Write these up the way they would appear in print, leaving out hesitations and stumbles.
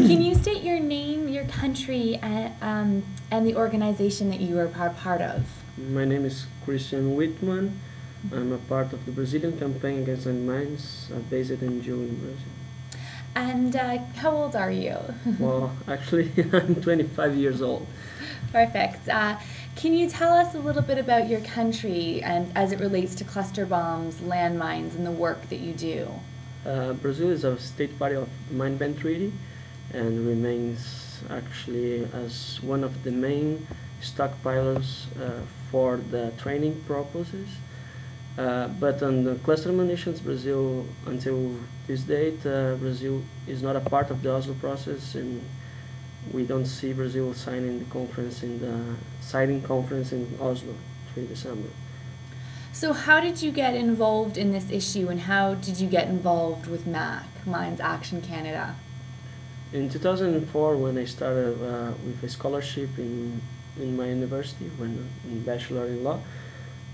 Can you state your name, your country, and the organization that you are part of? My name is Cristian Wittman. I'm a part of the Brazilian campaign against landmines, based in Rio in Brazil. And how old are you? Well, actually, I'm 25 years old. Perfect. Can you tell us a little bit about your country and as it relates to cluster bombs, landmines, and the work that you do? Brazil is a state party of the Mine Ban Treaty and remains actually as one of the main stockpilers for the training purposes. But on the cluster munitions, Brazil, until this date, Brazil is not a part of the Oslo process, and we don't see Brazil signing the conference in the signing conference in Oslo, 3 December. So how did you get involved in this issue, and how did you get involved with MAC, Mines Action Canada? In 2004, when I started with a scholarship in my university, when in Bachelor in Law,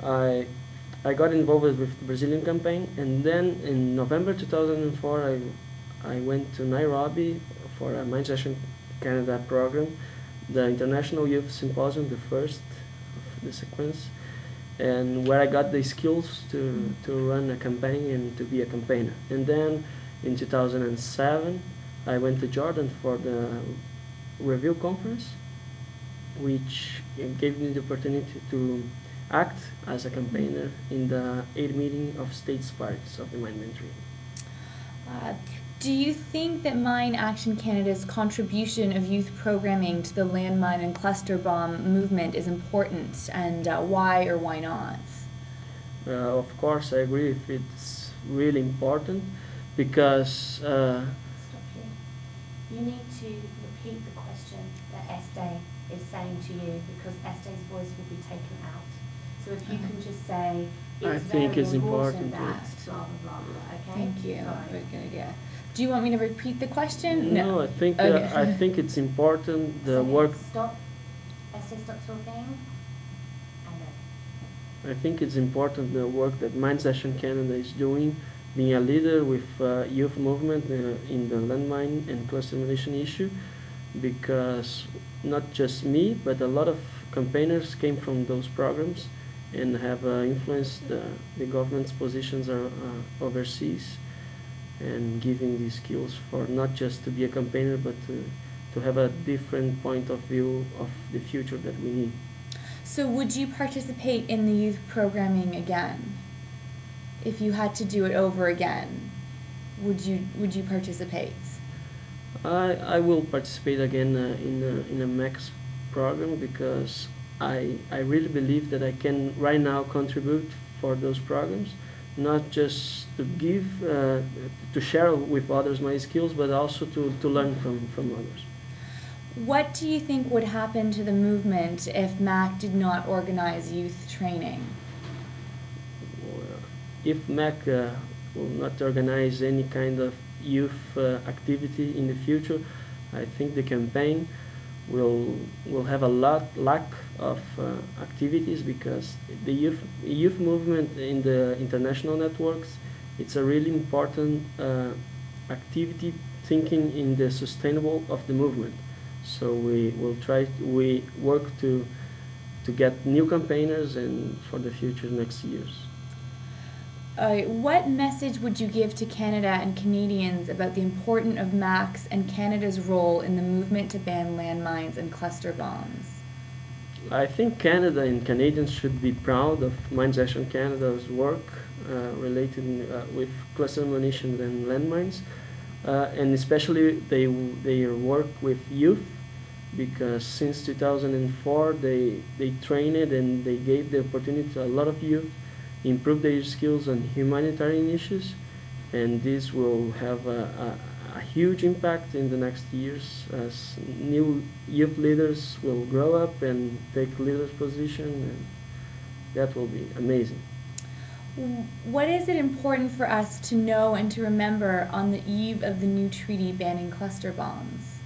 I got involved with the Brazilian campaign, and then in November 2004, I went to Nairobi for a Mines Action Canada program, the International Youth Symposium, the first of the sequence, and where I got the skills to run a campaign and to be a campaigner. And then in 2007, I went to Jordan for the review conference, which gave me the opportunity to act as a campaigner in the 8th meeting of states parties of the Mine Ban Treaty. Do you think that Mine Action Canada's contribution of youth programming to the landmine and cluster bomb movement is important, and why or why not? Of course, I agree if it's really important, because Stop here. You need to repeat the question that Estee is saying to you, because Estee's voice will be taken out. So if you can just say, I think it's important that, blah, blah, blah, blah, okay? Thank you. Sorry. Good idea. Do you want me to repeat the question? No, I think Okay. I think it's important the Estee, work. Stop. Estee, stop talking. And then. I think it's important the work that Mines Action Canada is doing, being a leader with youth movement in the landmine and cluster munition issue, because not just me, but a lot of campaigners came from those programs and have influenced the government's positions overseas, and giving these skills for not just to be a campaigner, but to have a different point of view of the future that we need. So would you participate in the youth programming again? If you had to do it over again, would you participate? I will participate again in a MAX program, because I really believe that I can right now contribute for those programs, not just to give, to share with others my skills, but also to learn from others. What do you think would happen to the movement if MAC did not organize youth training? If MAC will not organize any kind of youth activity in the future, I think the campaign will have a lack of activities, because the youth movement in the international networks, it's a really important activity, thinking in the sustainable of the movement. So we work to get new campaigners and for the future next years. What message would you give to Canada and Canadians about the importance of MACs and Canada's role in the movement to ban landmines and cluster bombs? I think Canada and Canadians should be proud of Mines Action Canada's work related with cluster munitions and landmines, and especially their work with youth, because since 2004 they trained and they gave the opportunity to a lot of youth improve their skills on humanitarian issues, and this will have a huge impact in the next years as new youth leaders will grow up and take leader's position, and that will be amazing. What is it important for us to know and to remember on the eve of the new treaty banning cluster bombs?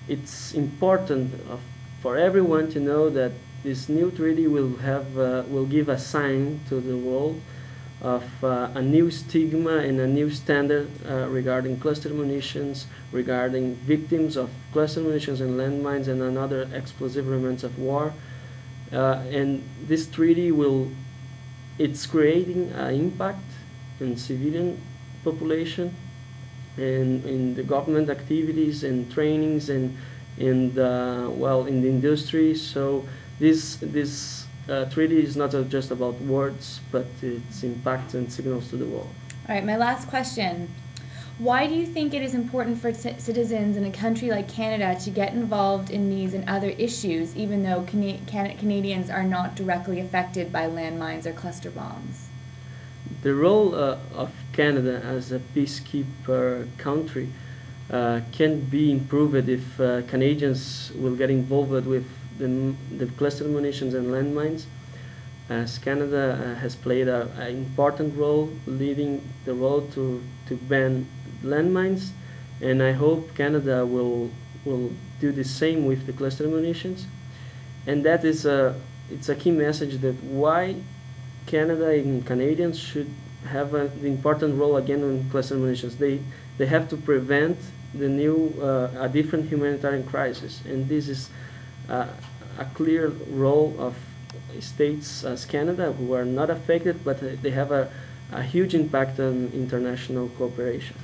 It's important for everyone to know that this new treaty will give a sign to the world of a new stigma and a new standard regarding cluster munitions, regarding victims of cluster munitions and landmines and other explosive remnants of war. And this treaty it's creating an impact in civilian population and in the government activities and trainings and in the industry. So this treaty is not just about words, but its impact and signals to the world. All right, my last question. Why do you think it is important for citizens in a country like Canada to get involved in these and other issues, even though Canadians are not directly affected by landmines or cluster bombs? The role of Canada as a peacekeeper country can be improved if Canadians will get involved with the cluster munitions and landmines, as Canada has played an important role leading the road to ban landmines, and I hope Canada will do the same with the cluster munitions. And that is it's a key message that why Canada and Canadians should have the important role again in cluster munitions. They have to prevent a different humanitarian crisis, and this is a clear role of states as Canada, who are not affected, but they have a huge impact on international cooperation.